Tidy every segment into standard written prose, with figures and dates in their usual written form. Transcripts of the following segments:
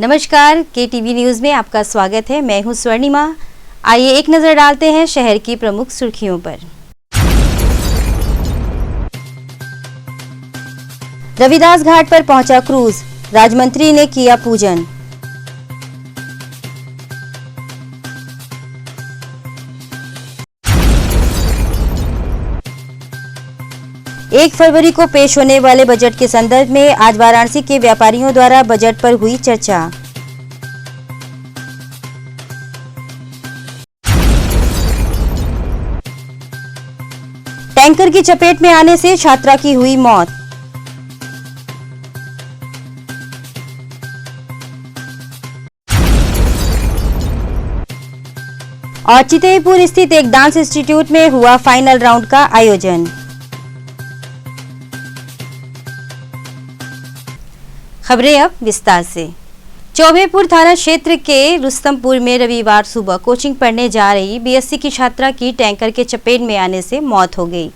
नमस्कार, KTV news में आपका स्वागत है। मैं हूं स्वर्णिमा। आइए एक नजर डालते हैं शहर की प्रमुख सुर्खियों पर। रविदास घाट पर पहुंचा क्रूज, राज्यमंत्री ने किया पूजन। एक फरवरी को पेश होने वाले बजट के संदर्भ में आज वाराणसी के व्यापारियों द्वारा बजट पर हुई चर्चा। टैंकर की चपेट में आने से छात्रा की हुई मौत। और चितईपुर स्थित एक डांस इंस्टीट्यूट में हुआ फाइनल राउंड का आयोजन। खबरें अब विस्तार से। चौबेपुर थाना क्षेत्र के रुस्तमपुर में रविवार सुबह कोचिंग पढ़ने जा रही BSc की छात्रा की टैंकर के चपेट में आने से मौत हो गई।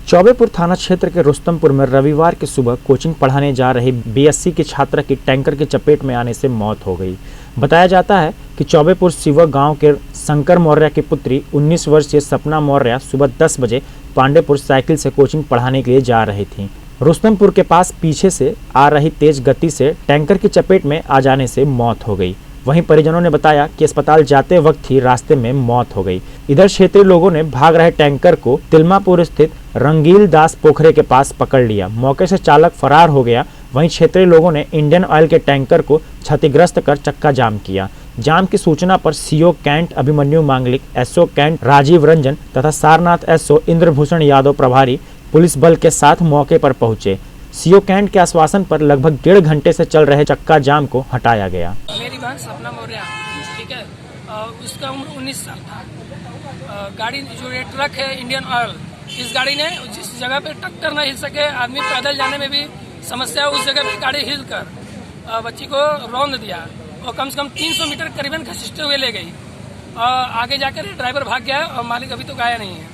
चौबेपुर थाना क्षेत्र के रुस्तमपुर में रविवार की सुबह कोचिंग पढ़ाने जा रही BSc की छात्रा की टैंकर की चपेट में आने से मौत हो गई। बताया जाता है कि चौबेपुर सिवा गांव के शंकर मौर्य की पुत्री 19 वर्षीय सपना मौर्य सुबह 10 बजे पांडेपुर साइकिल से कोचिंग पढ़ाने के लिए जा रही थी। रुस्तमपुर के पास पीछे से आ रही तेज गति से टैंकर की चपेट में आ जाने से मौत हो गई। वहीं परिजनों ने बताया कि अस्पताल जाते वक्त ही रास्ते में मौत हो गई। इधर क्षेत्रीय लोगों ने भाग रहे टैंकर को तिलमापुर स्थित रंगील दास पोखरे के पास पकड़ लिया। मौके से चालक फरार हो गया। वहीं क्षेत्रीय लोगों ने इंडियन ऑयल के टैंकर को क्षतिग्रस्त कर चक्का जाम किया। जाम की सूचना पर CO कैंट अभिमन्यु मांगलिक, SO कैंट राजीव रंजन तथा सारनाथ SO इंद्रभूषण यादव प्रभारी पुलिस बल के साथ मौके पर पहुंचे। CO कैंट के आश्वासन पर लगभग 1.5 घंटे से चल रहे चक्का जाम को हटाया गया। मेरी बहन सपना मौर्य, ठीक है, उसका उम्र 19 साल था। गाड़ी जो ये ट्रक है इंडियन ऑयल, इस गाड़ी ने जिस जगह पे टक्कर न हिल सके, आदमी पैदल जाने में भी समस्या, उस जगह पे गाड़ी हिल कर बच्ची को रौंद दिया और कम से कम 300 मीटर करीबन घसीटते हुए ले गई। आगे जाकर ड्राइवर भाग गया और मालिक अभी तो गाया नहीं है।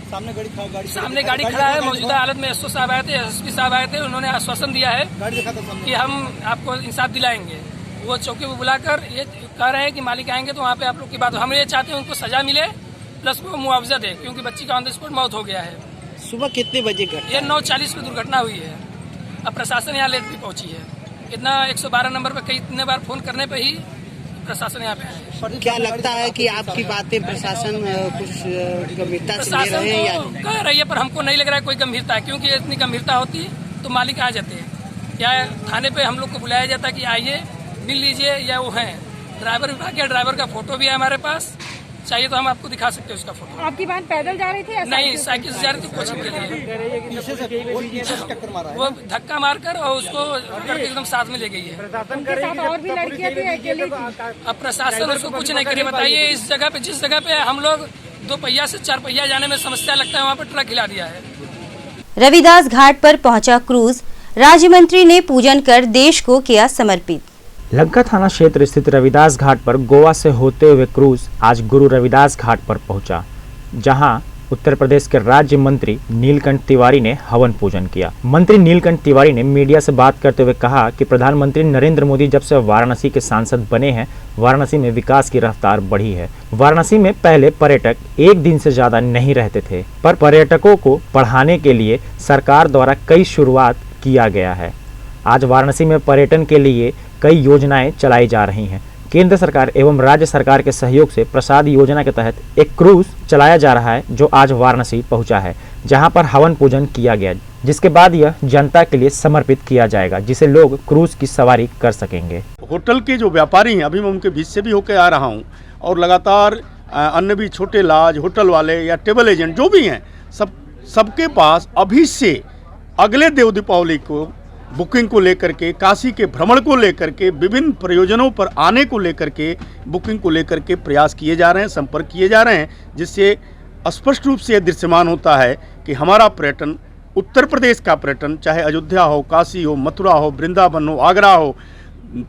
सामने गाड़ी खड़ा है। मौजूदा हालत में SO साहब आए थे, SSP साहब आए थे। उन्होंने आश्वासन दिया है कि हम आपको इंसाफ दिलाएंगे। वो चौकी को बुलाकर ये कह रहे हैं कि मालिक आएंगे तो वहाँ पे आप लोग की बात। हम ये चाहते हैं उनको सजा मिले प्लस वो मुआवजा दे, क्योंकि बच्ची का ऑन द स्पॉट मौत हो गया है। सुबह कितने बजे ये 9:40 को दुर्घटना हुई है। अब प्रशासन यहाँ लेट भी पहुंची है। इतना 112 नंबर पर कितने बार फोन करने पर ही प्रशासन यहाँ पे आया। क्या लगता है कि आपकी बातें प्रशासन कुछ गंभीरता से ले रहे हैं या नहीं? कह रही है, पर हमको नहीं लग रहा है कोई गंभीरता है, क्योंकि इतनी गंभीरता होती तो मालिक आ जाते हैं। या थाने पे हम लोग को बुलाया जाता कि आइए मिल लीजिए, या वो है ड्राइवर विभाग के ड्राइवर का फोटो भी है हमारे पास, चाहिए तो हम आपको दिखा सकते हैं उसका फोटो। आपकी बहन पैदल जा रही थी? नहीं, साइकिल से जा रही थी कोचिंग के लिए। वो धक्का मारकर और उसको एकदम साथ में ले गई है। और भी लड़कियां थी, अकेली थी? अब प्रशासन उसको कुछ नहीं करे। बताइए, इस जगह पे, जिस जगह पे हम लोग 2 पहिया से 4 पहिया जाने में समस्या लगता है, वहाँ पे ट्रक हिला दिया है। रविदास घाट पर पहुंचा क्रूज, राज्य मंत्री ने पूजन कर देश को किया समर्पित। लंका थाना क्षेत्र स्थित रविदास घाट पर गोवा से होते हुए क्रूज आज गुरु रविदास घाट पर पहुंचा, जहां उत्तर प्रदेश के राज्य मंत्री नीलकंठ तिवारी ने हवन पूजन किया। मंत्री नीलकंठ तिवारी ने मीडिया से बात करते हुए कहा कि प्रधानमंत्री नरेंद्र मोदी जब से वाराणसी के सांसद बने हैं, वाराणसी में विकास की रफ्तार बढ़ी है। वाराणसी में पहले पर्यटक 1 दिन से ज्यादा नहीं रहते थे, पर पर्यटकों को बढ़ाने के लिए सरकार द्वारा कई शुरुआत किया गया है। आज वाराणसी में पर्यटन के लिए कई योजनाएं चलाई जा रही हैं। केंद्र सरकार एवं राज्य सरकार के सहयोग से प्रसाद योजना के तहत एक क्रूज चलाया जा रहा है, जो आज वाराणसी पहुंचा है, जहां पर हवन पूजन किया गया, जिसके बाद यह जनता के लिए समर्पित किया जाएगा, जिसे लोग क्रूज की सवारी कर सकेंगे। होटल के जो व्यापारी हैं, अभी मैं उनके बीच से भी होकर आ रहा हूं, और लगातार अन्य भी छोटे लाज होटल वाले या टेबल एजेंट जो भी हैं, सबके पास अभी से अगले देव दीपावली को बुकिंग को लेकर के, काशी के भ्रमण को लेकर के, विभिन्न प्रयोजनों पर आने को लेकर के, बुकिंग को लेकर के प्रयास किए जा रहे हैं, संपर्क किए जा रहे हैं, जिससे स्पष्ट रूप से दृश्यमान होता है कि हमारा पर्यटन, उत्तर प्रदेश का पर्यटन, चाहे अयोध्या हो, काशी हो, मथुरा हो, वृंदावन हो, आगरा हो,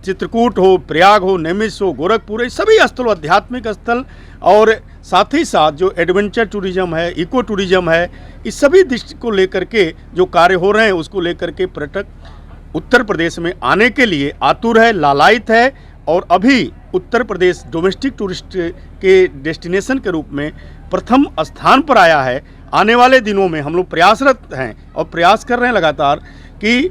चित्रकूट हो, प्रयाग हो, नेमिष हो, गोरखपुर, सभी स्थल आध्यात्मिक स्थल और साथ ही साथ जो एडवेंचर टूरिज्म है, इको टूरिज्म है, इस सभी दृष्टि को लेकर के जो कार्य हो रहे हैं उसको लेकर के पर्यटक उत्तर प्रदेश में आने के लिए आतुर है, लालायित है और अभी उत्तर प्रदेश डोमेस्टिक टूरिस्ट के डेस्टिनेशन के रूप में प्रथम स्थान पर आया है। आने वाले दिनों में हम लोग प्रयासरत हैं और प्रयास कर रहे हैं लगातार कि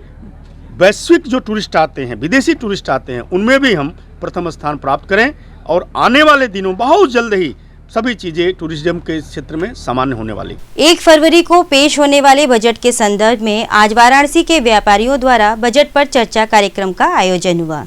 वैश्विक जो टूरिस्ट आते हैं, विदेशी टूरिस्ट आते हैं, उनमें भी हम प्रथम स्थान प्राप्त करें और आने वाले दिनों बहुत जल्द ही सभी चीज़ें टूरिज्म के क्षेत्र में सामान्य होने वाली। 1 फरवरी को पेश होने वाले बजट के संदर्भ में आज वाराणसी के व्यापारियों द्वारा बजट पर चर्चा कार्यक्रम का आयोजन हुआ।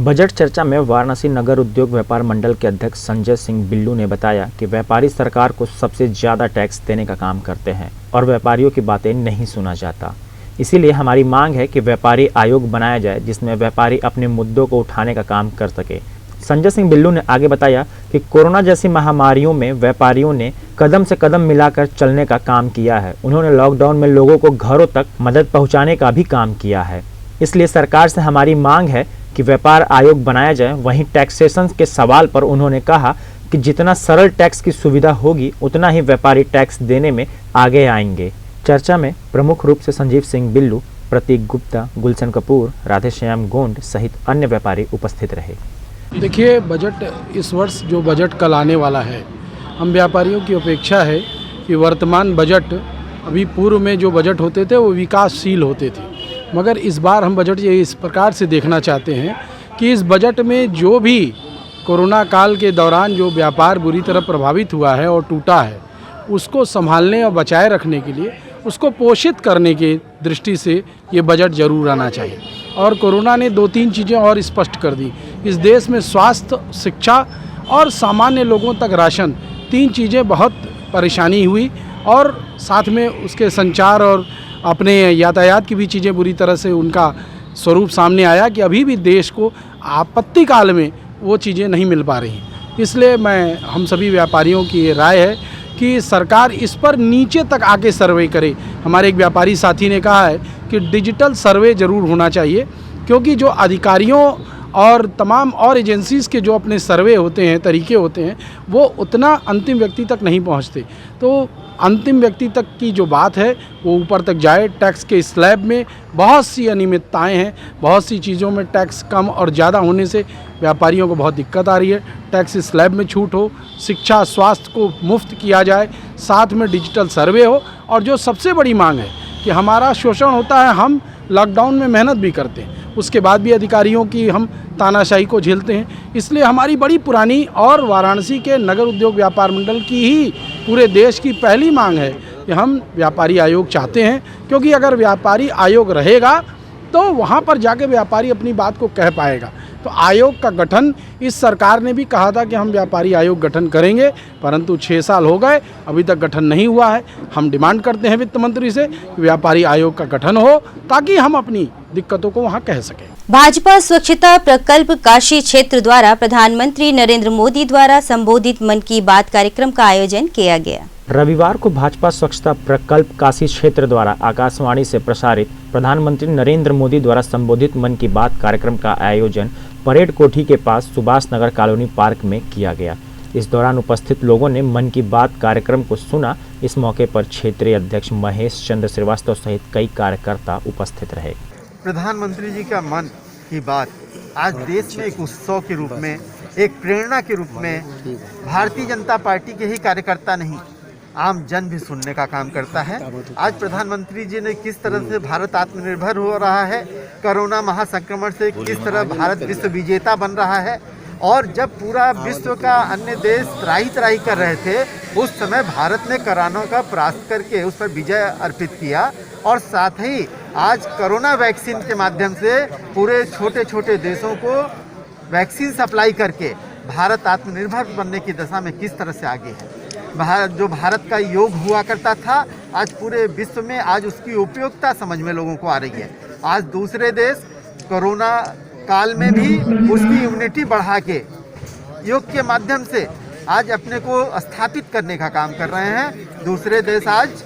बजट चर्चा में वाराणसी नगर उद्योग व्यापार मंडल के अध्यक्ष संजय सिंह बिल्लू ने बताया कि व्यापारी सरकार को सबसे ज़्यादा टैक्स देने का काम करते हैं और व्यापारियों की बातें नहीं सुना जाता। इसीलिए हमारी मांग है कि व्यापारी आयोग बनाया जाए जिसमें व्यापारी अपने मुद्दों को उठाने का काम कर सके। संजय सिंह बिल्लू ने आगे बताया कि कोरोना जैसी महामारियों में व्यापारियों ने कदम से कदम मिलाकर चलने का काम किया है। उन्होंने लॉकडाउन में लोगों को घरों तक मदद पहुंचाने का भी काम किया है। इसलिए सरकार से हमारी मांग है कि व्यापार आयोग बनाया जाए। वहीं टैक्सेशन के सवाल पर उन्होंने कहा कि जितना सरल टैक्स की सुविधा होगी उतना ही व्यापारी टैक्स देने में आगे आएंगे। चर्चा में प्रमुख रूप से संजीव सिंह बिल्लू, प्रतीक गुप्ता, गुलशन कपूर, राधेश्याम गोंड सहित अन्य व्यापारी उपस्थित रहे। देखिए, बजट इस वर्ष जो बजट कल आने वाला है, हम व्यापारियों की अपेक्षा है कि वर्तमान बजट, अभी पूर्व में जो बजट होते थे वो विकासशील होते थे, मगर इस बार हम बजट ये इस प्रकार से देखना चाहते हैं कि इस बजट में जो भी कोरोना काल के दौरान जो व्यापार बुरी तरह प्रभावित हुआ है और टूटा है, उसको संभालने और बचाए रखने के लिए, उसको पोषित करने की दृष्टि से ये बजट जरूर आना चाहिए। और कोरोना ने 2-3 चीज़ें और स्पष्ट कर दी। इस देश में स्वास्थ्य, शिक्षा और सामान्य लोगों तक राशन, 3 चीज़ें बहुत परेशानी हुई और साथ में उसके संचार और अपने यातायात की भी चीज़ें बुरी तरह से उनका स्वरूप सामने आया कि अभी भी देश को आपत्ति काल में वो चीज़ें नहीं मिल पा रही। इसलिए हम सभी व्यापारियों की ये राय है कि सरकार इस पर नीचे तक आके सर्वे करे। हमारे एक व्यापारी साथी ने कहा है कि डिजिटल सर्वे ज़रूर होना चाहिए, क्योंकि जो अधिकारियों और तमाम और एजेंसीज़ के जो अपने सर्वे होते हैं, तरीके होते हैं, वो उतना अंतिम व्यक्ति तक नहीं पहुंचते। तो अंतिम व्यक्ति तक की जो बात है वो ऊपर तक जाए। टैक्स के स्लैब में बहुत सी अनियमितताएं हैं, बहुत सी चीज़ों में टैक्स कम और ज़्यादा होने से व्यापारियों को बहुत दिक्कत आ रही है। टैक्स स्लैब में छूट हो, शिक्षा स्वास्थ्य को मुफ्त किया जाए, साथ में डिजिटल सर्वे हो। और जो सबसे बड़ी मांग है कि हमारा शोषण होता है, हम लॉकडाउन में मेहनत भी करते हैं, उसके बाद भी अधिकारियों की हम तानाशाही को झेलते हैं। इसलिए हमारी बड़ी पुरानी और वाराणसी के नगर उद्योग व्यापार मंडल की ही पूरे देश की पहली मांग है कि हम व्यापारी आयोग चाहते हैं, क्योंकि अगर व्यापारी आयोग रहेगा तो वहाँ पर जाके व्यापारी अपनी बात को कह पाएगा। तो आयोग का गठन, इस सरकार ने भी कहा था कि हम व्यापारी आयोग गठन करेंगे, परंतु 6 साल हो गए, अभी तक गठन नहीं हुआ है। हम डिमांड करते हैं वित्त मंत्री से कि व्यापारी आयोग का गठन हो ताकि हम अपनी दिक्कतों को वहाँ कह सकें। भाजपा स्वच्छता प्रकल्प काशी क्षेत्र द्वारा प्रधानमंत्री नरेंद्र मोदी द्वारा संबोधित मन की बात कार्यक्रम का आयोजन किया गया। रविवार को भाजपा स्वच्छता प्रकल्प काशी क्षेत्र द्वारा आकाशवाणी से प्रसारित प्रधानमंत्री नरेंद्र मोदी द्वारा संबोधित मन की बात कार्यक्रम का आयोजन परेड कोठी के पास सुभाष नगर कॉलोनी पार्क में किया गया। इस दौरान उपस्थित लोगों ने मन की बात कार्यक्रम को सुना। इस मौके पर क्षेत्रीय अध्यक्ष महेश चंद्र श्रीवास्तव सहित कई कार्यकर्ता उपस्थित रहे। प्रधानमंत्री जी का मन की बात आज देश में एक उत्सव के रूप में, एक प्रेरणा के रूप में भारतीय जनता पार्टी के ही कार्यकर्ता नहीं, आम जन भी सुनने का काम करता है। आज प्रधानमंत्री जी ने किस तरह से भारत आत्मनिर्भर हो रहा है, कोरोना महासंक्रमण से किस तरह भारत विश्व विजेता बन रहा है, और जब पूरा विश्व का अन्य देश त्राही कर रहे थे, उस समय भारत ने कोरोना का परास्त करके उस पर विजय अर्पित किया। और साथ ही आज कोरोना वैक्सीन के माध्यम से पूरे छोटे छोटे देशों को वैक्सीन सप्लाई करके भारत आत्मनिर्भर बनने की दशा में किस तरह से आगे है। जो भारत का योग हुआ करता था, आज पूरे विश्व में आज उसकी उपयोगिता समझ में लोगों को आ रही है। आज दूसरे देश कोरोना काल में भी उसकी इम्यूनिटी बढ़ा के योग के माध्यम से आज अपने को स्थापित करने का काम कर रहे हैं। दूसरे देश आज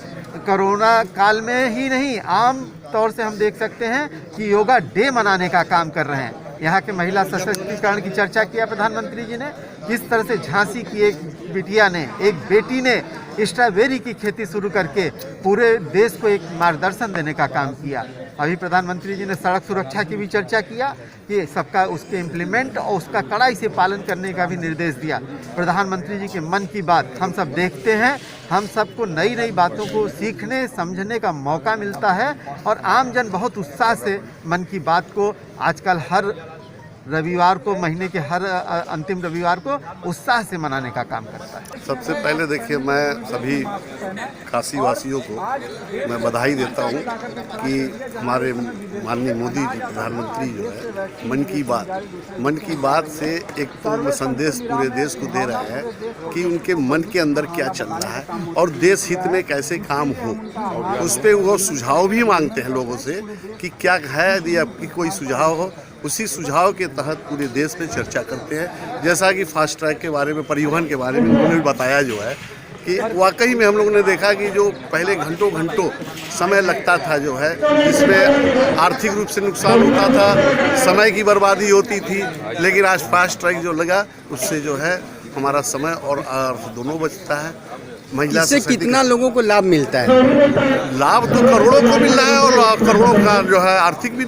कोरोना काल में ही नहीं, आम तौर से हम देख सकते हैं कि योगा डे मनाने का काम कर रहे हैं। यहाँ के महिला सशक्तिकरण की चर्चा किया प्रधानमंत्री जी ने, किस तरह से झांसी की एक बिटिया ने, एक बेटी ने स्ट्रॉबेरी की खेती शुरू करके पूरे देश को एक मार्गदर्शन देने का काम किया। अभी प्रधानमंत्री जी ने सड़क सुरक्षा की भी चर्चा किया कि सबका उसके इम्प्लीमेंट और उसका कड़ाई से पालन करने का भी निर्देश दिया। प्रधानमंत्री जी के मन की बात हम सब देखते हैं, हम सबको नई नई बातों को सीखने समझने का मौका मिलता है और आमजन बहुत उत्साह से मन की बात को आजकल हर रविवार को, महीने के हर अंतिम रविवार को उत्साह से मनाने का काम करता है। सबसे पहले देखिए, मैं सभी काशी वासियों को मैं बधाई देता हूं कि हमारे माननीय मोदी जी प्रधानमंत्री जो है मन की बात से एक तो संदेश पूरे देश को दे रहा है कि उनके मन के अंदर क्या चल रहा है और देश हित में कैसे काम हो। उस पर वो सुझाव भी मांगते हैं लोगों से कि क्या है, यदि आपकी कोई सुझाव हो उसी सुझाव के तहत पूरे देश में चर्चा करते हैं। जैसा कि फास्ट ट्रैक के बारे में, परिवहन के बारे में उन्होंने भी बताया जो है कि वाकई में हम लोगों ने देखा कि जो पहले घंटों समय लगता था जो है, इसमें आर्थिक रूप से नुकसान होता था, समय की बर्बादी होती थी, लेकिन आज फास्ट ट्रैक जो लगा उससे जो है हमारा समय और अर्थ दोनों बचता है। महिला इससे कितना लोगों को लाभ मिलता है? लाभ तो करोड़ों को मिल रहा है और करोड़ों का जो है आर्थिक भी,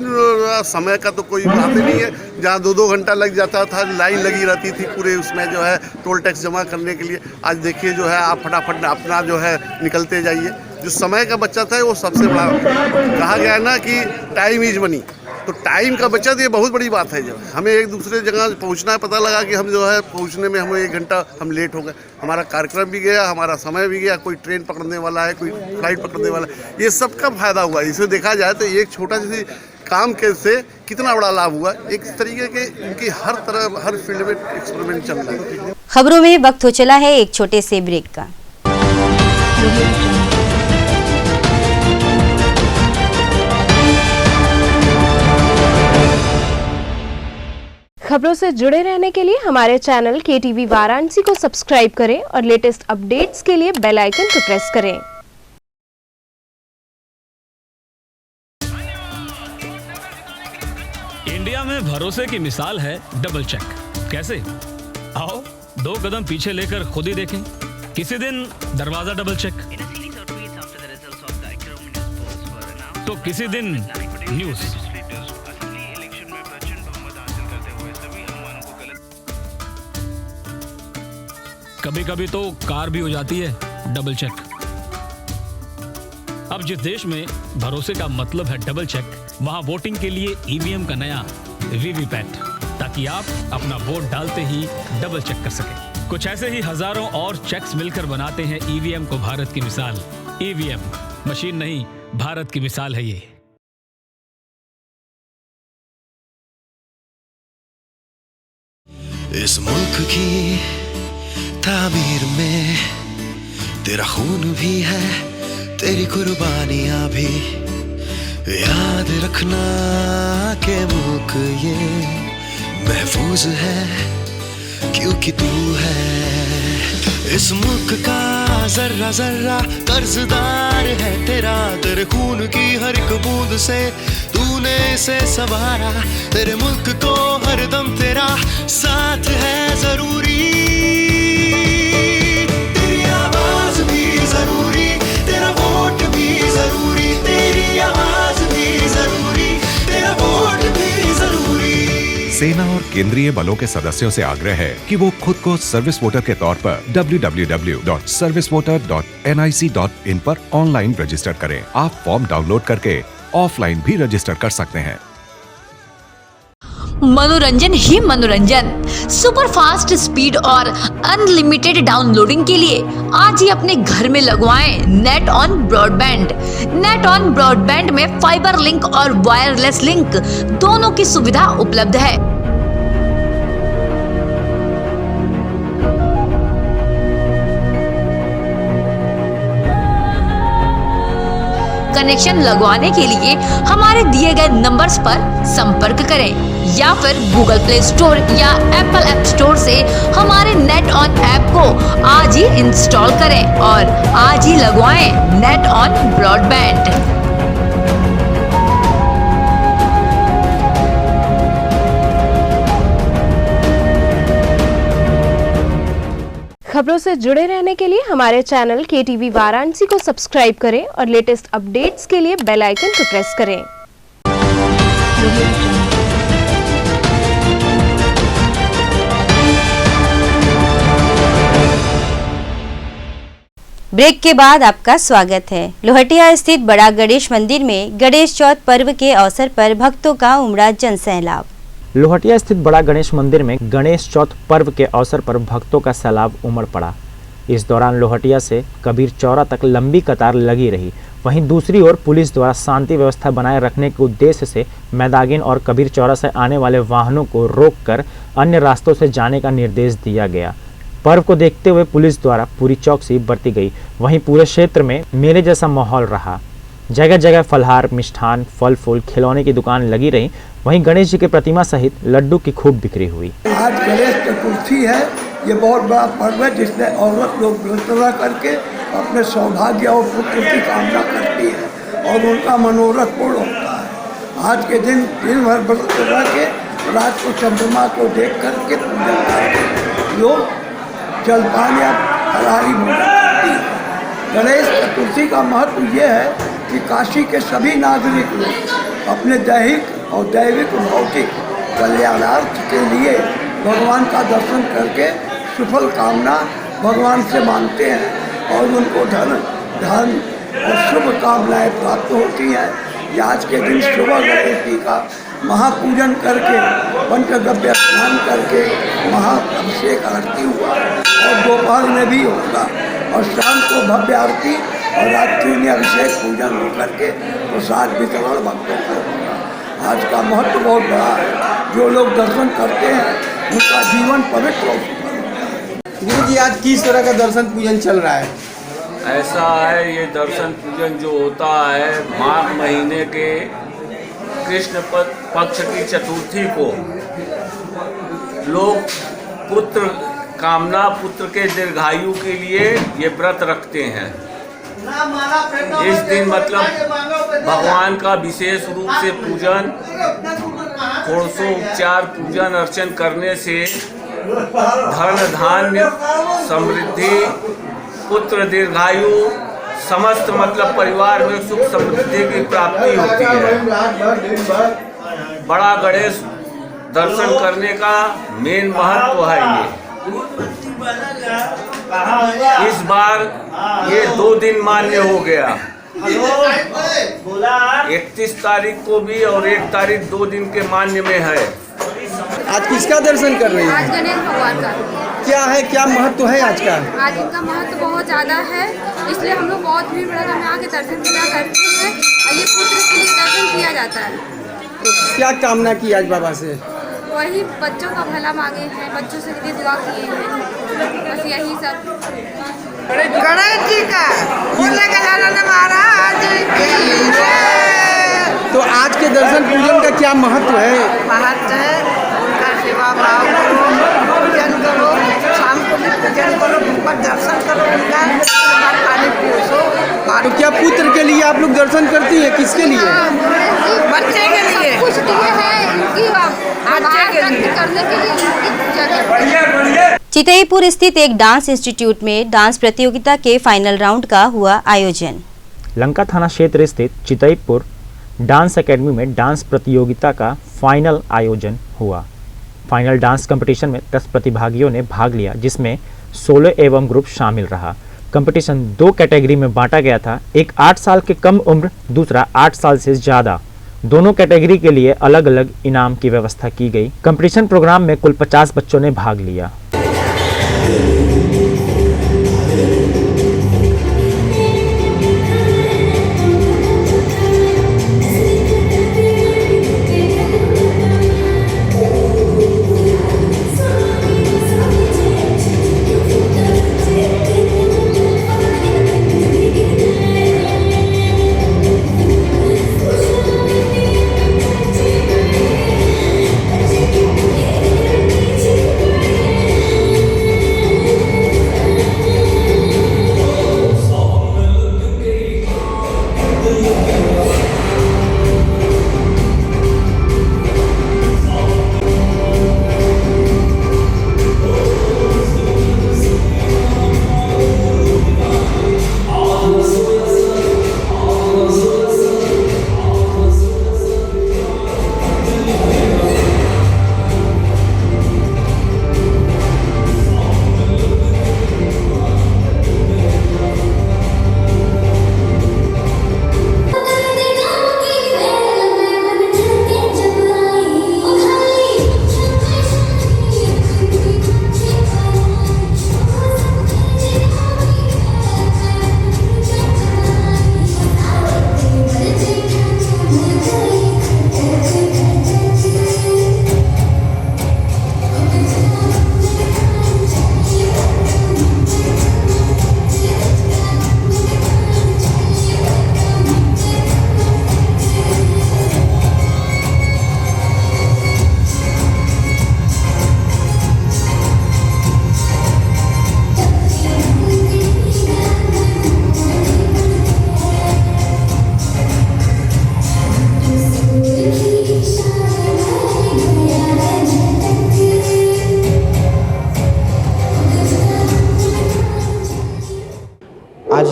समय का तो कोई बात ही नहीं है। जहाँ 2-2 घंटा लग जाता था, लाइन लगी रहती थी पूरे उसमें जो है टोल टैक्स जमा करने के लिए, आज देखिए जो है आप फटाफट अपना जो है निकलते जाइए। जो समय का बचत है वो सबसे बड़ा, कहा गया है ना कि टाइम इज मनी, तो टाइम का बचत ये बहुत बड़ी बात है। जो हमें एक दूसरे जगह पहुंचना है, पता लगा कि हम जो है पहुंचने में हमें 1 घंटा हम लेट हो गए, हमारा कार्यक्रम भी गया, हमारा समय भी गया, कोई ट्रेन पकड़ने वाला है, कोई फ्लाइट पकड़ने वाला है, ये सबका फायदा हुआ। इसे देखा जाए तो एक छोटा सा काम के से कितना बड़ा लाभ हुआ। एक तरीके के इनकी हर तरह हर फील्ड में एक्सपेरिमेंट चल रहा है। खबरों में वक्त हो चला है एक छोटे से ब्रेक का। खबरों से जुड़े रहने के लिए हमारे चैनल KTV वाराणसी को सब्सक्राइब करें और लेटेस्ट अपडेट्स के लिए बेल आइकन को प्रेस करें। इंडिया में भरोसे की मिसाल है डबल चेक। कैसे? आओ 2 कदम पीछे लेकर खुद ही देखें। किसी दिन दरवाजा डबल चेक, तो किसी दिन न्यूज़, कभी कभी तो कार भी हो जाती है डबल चेक। अब जिस देश में भरोसे का मतलब है डबल चेक, वहां वोटिंग के लिए ईवीएम का नया वीवीपैट, ताकि आप अपना वोट डालते ही डबल चेक कर सकें। कुछ ऐसे ही हजारों और चेक्स मिलकर बनाते हैं ईवीएम को भारत की मिसाल। ईवीएम मशीन नहीं, भारत की मिसाल है ये। इस मुल्क की तामीर में तेरा खून भी है, तेरी कुर्बानियां भी। याद रखना के मुल्क ये महफूज है क्योंकि तू है। इस मुल्क का जर्रा जर्रा कर्जदार है तेरा, तेरे खून की हर एक बूंद से तूने इसे संवारा। तेरे मुल्क को हरदम तेरा साथ है जरूरी, तेरी आवाज भी जरूरी, तेरा वोट भी जरूरी, तेरी आवाज भी जरूरी, तेरा वोट भी जरूरी। सेना और केंद्रीय बलों के सदस्यों से आग्रह है कि वो खुद को सर्विस वोटर के तौर पर www.servicevoter.nic.in पर ऑनलाइन रजिस्टर करें। आप फॉर्म डाउनलोड करके ऑफलाइन भी रजिस्टर कर सकते हैं। मनोरंजन ही मनोरंजन, सुपर फास्ट स्पीड और अनलिमिटेड डाउनलोडिंग के लिए आज ही अपने घर में लगवाएं net on broadband. Net on broadband में फाइबर लिंक और वायरलेस लिंक दोनों की सुविधा उपलब्ध है। कनेक्शन लगवाने के लिए हमारे दिए गए नंबर्स पर संपर्क करें या फिर गूगल प्ले स्टोर या एप्पल ऐप स्टोर से हमारे नेट ऑन ऐप को आज ही इंस्टॉल करें और आज ही लगवाएं नेट ऑन ब्रॉडबैंड। खबरों से जुड़े रहने के लिए हमारे चैनल KTV वाराणसी को सब्सक्राइब करें और लेटेस्ट अपडेट्स के लिए बेल आइकन को प्रेस करें। ब्रेक के बाद आपका स्वागत है। लोहटिया स्थित बड़ा गणेश मंदिर में गणेश चौथ पर्व के अवसर पर भक्तों का उमड़ा जन सैलाब। लोहटिया स्थित बड़ा गणेश मंदिर में गणेश चौथ पर्व के अवसर पर भक्तों का सैलाब उमड़ पड़ा। इस दौरान लोहटिया से कबीर चौरा तक लंबी कतार लगी रही। वहीं दूसरी ओर पुलिस द्वारा शांति व्यवस्था बनाए रखने के उद्देश्य से मैदागिन और कबीर चौरा से आने वाले वाहनों को रोककर अन्य रास्तों से जाने का निर्देश दिया गया। पर्व को देखते हुए पुलिस द्वारा पूरी चौकसी बरती गई। वहीं पूरे क्षेत्र में मेले जैसा माहौल रहा। जगह जगह फलहार, मिष्ठान, फल फूल, खिलौने की दुकान लगी रही। वहीं गणेश जी की प्रतिमा सहित लड्डू की खूब बिक्री हुई। आज गणेश चतुर्थी है। ये बहुत बड़ा पर्व है जिसमें औरत लोग व्रत करके अपने सौभाग्य और पुत्र की कामना करती है और उनका मनोरथ पूर्ण होता है। आज के दिन भर व्रत के रात को चंद्रमा को देख करके पूजा करके लोग जलपान या फलाहारी भोजन करती है। गणेश चतुर्थी का महत्व ये है कि काशी के सभी नागरिक लोग अपने दैहिक और दैविक भौतिक कल्याणार्थ के लिए भगवान का दर्शन करके सफल कामना भगवान से मांगते हैं और उनको धन और शुभ कामनाएं प्राप्त होती हैं। ये आज के दिन सुबह गणेश जी का महापूजन करके पंचगव्य स्नान करके महाअभिषेक आरती हुआ और दोपहर में भी होगा और शाम को भव्य आरती और रात्रि में अभिषेक पूजन होकर के प्रसाद वितरण भक्तों को होगा। आज का महत्व बहुत बड़ा है। जो लोग दर्शन करते हैं उनका जीवन पवित्र हो। गुरु जी, आज किस तरह का दर्शन पूजन चल रहा है? ऐसा है, ये दर्शन पूजन जो होता है माघ महीने के कृष्ण पक्ष की चतुर्थी को लोग पुत्र के दीर्घायु के लिए ये व्रत रखते हैं। इस दिन मतलब भगवान का विशेष रूप से पूजन, षोडशोपचार पूजन अर्चन करने से धन धान्य समृद्धि, पुत्र दीर्घायु, समस्त मतलब परिवार में सुख समृद्धि की प्राप्ति होती है। बड़ा गणेश दर्शन करने का मेन महत्व है ये। इस बार ये 2 दिन मान्य हो गया। 31 तारीख को भी और 1 तारीख 2 दिन के मान्य में है। आज किसका दर्शन कर रही हैं? आज गणेश भगवान का। क्या है, क्या महत्व है आज का? आज इनका महत्व बहुत ज़्यादा है, इसलिए हम लोग बहुत भीड़ भड़का में आके दर्शन पूजा करते हैं और ये पुत्र के लिए दर्शन किया जाता है। तो क्या कामना की आज बाबा से? वही बच्चों का भला मांगे हैं, बच्चों से लिए दुआ किए हैं, बस यही सब। गणेश जी का महाराज तो आज के दर्शन पूजन का क्या महत्व है? महत्व है उनका सेवा भाव करो, पूजन करो, शाम को भी पूजन करो, उनका दर्शन करो, उनका पानी पियो। तो क्या पुत्र के लिए आप लोग दर्शन करती हैं? किसके लिए? बच्चे के लिए। कुछ दिए हैं इनकी करने के लिए। चितईपुर स्थित एक डांस इंस्टीट्यूट में डांस प्रतियोगिता के फाइनल राउंड का हुआ आयोजन। लंका थाना क्षेत्र स्थित चितईपुर डांस एकेडमी में डांस प्रतियोगिता का फाइनल आयोजन हुआ। फाइनल डांस कंपटीशन में 10 प्रतिभागियों ने भाग लिया, जिसमें 16 एवं ग्रुप शामिल रहा। कंपटीशन 2 कैटेगरी में बांटा गया था। एक 8 साल के कम उम्र, दूसरा 8 साल से ज़्यादा। दोनों कैटेगरी के लिए अलग अलग इनाम की व्यवस्था की गई। कंपटीशन प्रोग्राम में कुल 50 बच्चों ने भाग लिया।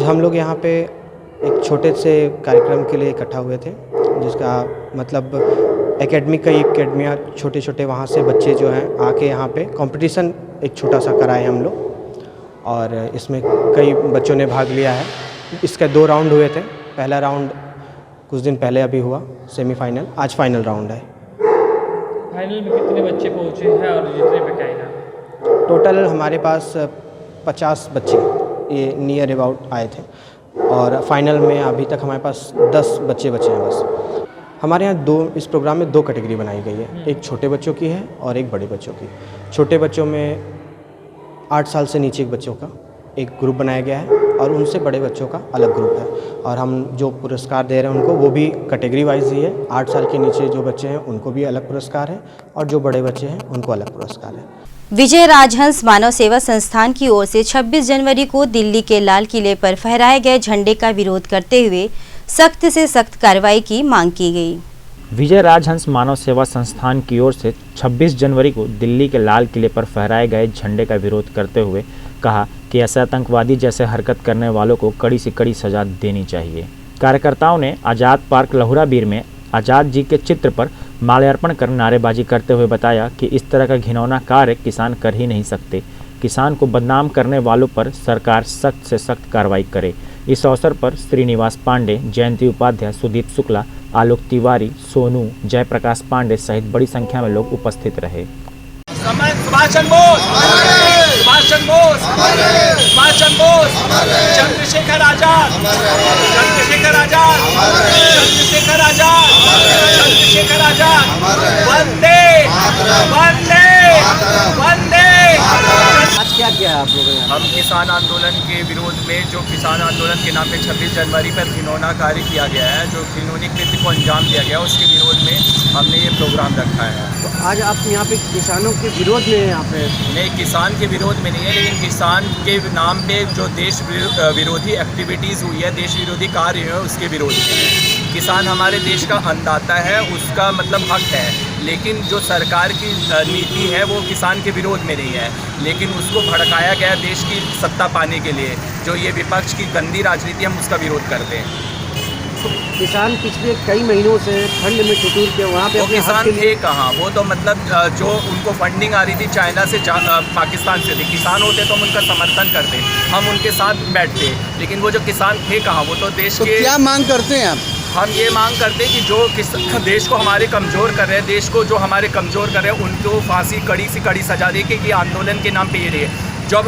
हम लोग यहाँ पे एक छोटे से कार्यक्रम के लिए इकट्ठा हुए थे, जिसका मतलब एकेडमी का एकेडमिया छोटे छोटे वहाँ से बच्चे जो हैं आके यहाँ पे कंपटीशन एक छोटा सा कराए हम लोग, और इसमें कई बच्चों ने भाग लिया है। इसके 2 राउंड हुए थे। पहला राउंड कुछ दिन पहले अभी हुआ, सेमीफाइनल, आज फाइनल राउंड है। फाइनल में कितने बच्चे पहुँचे हैं और जीतने पे क्या इनाम? टोटल हमारे पास 50 बच्चे ये नियर अबाउट आए थे, और फाइनल में अभी तक हमारे पास 10 बच्चे बचे हैं बस। हमारे यहाँ इस प्रोग्राम में 2 कैटेगरी बनाई गई है, एक छोटे बच्चों की है और एक बड़े बच्चों की। छोटे बच्चों में 8 साल से नीचे के बच्चों का एक ग्रुप बनाया गया है, और उनसे बड़े बच्चों का अलग ग्रुप है। और हम जो पुरस्कार दे रहे हैं उनको, वो भी कैटेगरी वाइज ही है। 8 साल के नीचे जो बच्चे हैं उनको भी अलग पुरस्कार है, और जो बड़े बच्चे हैं उनको अलग पुरस्कार है। विजय राजहंस मानव सेवा संस्थान की ओर से 26 जनवरी को दिल्ली के लाल किले पर फहराए गए झंडे का विरोध करते हुए सख्त से सख्त कार्रवाई की मांग की गई। विजय राजहंस मानव सेवा संस्थान की ओर से 26 जनवरी को दिल्ली के लाल किले पर फहराए गए झंडे का विरोध करते हुए कहा कि ऐसे आतंकवादी जैसे हरकत करने वालों को कड़ी से कड़ी सजा देनी चाहिए। कार्यकर्ताओं ने आज़ाद पार्क लहुराबीर में आज़ाद जी के चित्र पर माल्यार्पण कर नारेबाजी करते हुए बताया कि इस तरह का घिनौना कार्य किसान कर ही नहीं सकते। किसान को बदनाम करने वालों पर सरकार सख्त से सख्त कार्रवाई करे। इस अवसर पर श्रीनिवास पांडे, जयंती उपाध्याय, सुदीप शुक्ला, आलोक तिवारी, सोनू, जयप्रकाश पांडे सहित बड़ी संख्या में लोग उपस्थित रहे। सुभाष चंद्र बोस, सुभाष चंद्र बोस, सुभाष चंद्र बोस, चंद्रशेखर आजाद, चंद्रशेखर आजाद, चंद्रशेखर आजाद, चंद्रशेखर आजाद, वंदे वंदे वंदे। आज क्या किया आप लोगों ने? हम किसान आंदोलन के विरोध में, जो किसान आंदोलन के नाम पे 26 जनवरी पर घिनौना कार्य किया गया है, जो घिनौनी कृत्य को अंजाम दिया गया, उसके विरोध में हमने ये प्रोग्राम रखा है। तो आज आप यहाँ पे किसानों के विरोध में यहाँ पे? नहीं, किसान के विरोध में नहीं है, लेकिन किसान के नाम पे जो देश विरोधी एक्टिविटीज़ हुई है, देश विरोधी कार्य है, उसके विरोध में। किसान हमारे देश का अन्नदाता है, उसका मतलब हक है, लेकिन जो सरकार की नीति है वो किसान के विरोध में नहीं है, लेकिन उसको भड़काया गया देश की सत्ता पाने के लिए। जो ये विपक्ष की गंदी राजनीति, हम उसका विरोध करते हैं। किसान पिछले कई महीनों से ठंड में ठिठुर के वहाँ पे वो किसान थे कहाँ? वो तो मतलब जो उनको फंडिंग आ रही थी चाइना से, पाकिस्तान से थी। किसान होते तो हम उनका समर्थन करते, हम उनके साथ बैठते, लेकिन वो जो किसान थे कहाँ? वो तो देश के। क्या मांग करते हैं आप? हम ये मांग करते हैं कि जो देश को हमारे कमज़ोर कर रहे हैं, देश को जो हमारे कमज़ोर कर रहे हैं, उनको फांसी कड़ी से कड़ी सजा दे के, कि आंदोलन के नाम पे ये रही है। जब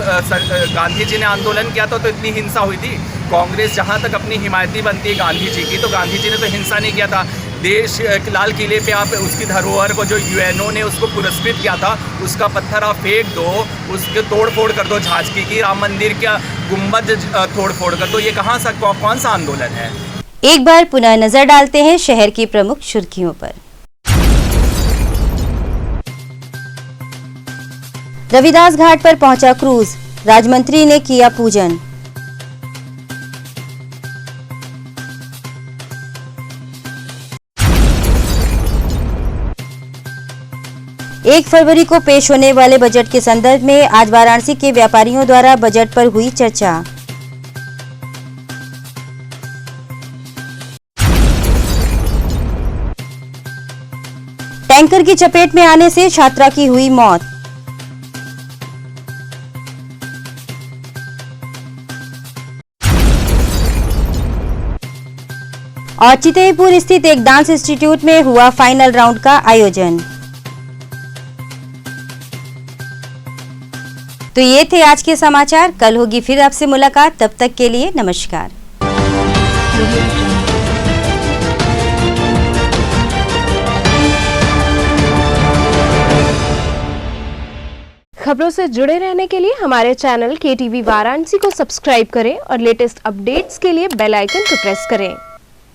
गांधी जी ने आंदोलन किया था तो इतनी हिंसा हुई थी। कांग्रेस जहाँ तक अपनी हिमायती बनती है गांधी जी की, तो गांधी जी ने तो हिंसा नहीं किया था। देश लाल किले पे आप उसकी धरोहर को, जो यूएनओ ने उसको पुरस्कृत किया था, उसका पत्थर आप फेंक दो, उसके तोड़ फोड़ कर दो, झांकी की राम मंदिर का गुम्बद तोड़ फोड़ कर दो। ये कहाँ सा कौन सा आंदोलन है? एक बार पुनः नजर डालते हैं शहर की प्रमुख सुर्खियों पर। रविदास घाट पर पहुंचा क्रूज, राजमंत्री ने किया पूजन। एक फरवरी को पेश होने वाले बजट के संदर्भ में आज वाराणसी के व्यापारियों द्वारा बजट पर हुई चर्चा। टैंकर की चपेट में आने से छात्रा की हुई मौत। और चितईपुर स्थित एक डांस इंस्टीट्यूट में हुआ फाइनल राउंड का आयोजन। तो ये थे आज के समाचार। कल होगी फिर आपसे मुलाकात, तब तक के लिए नमस्कार। खबरों से जुड़े रहने के लिए हमारे चैनल KTV वाराणसी को सब्सक्राइब करें और लेटेस्ट अपडेट्स के लिए बेल आइकन को प्रेस करें।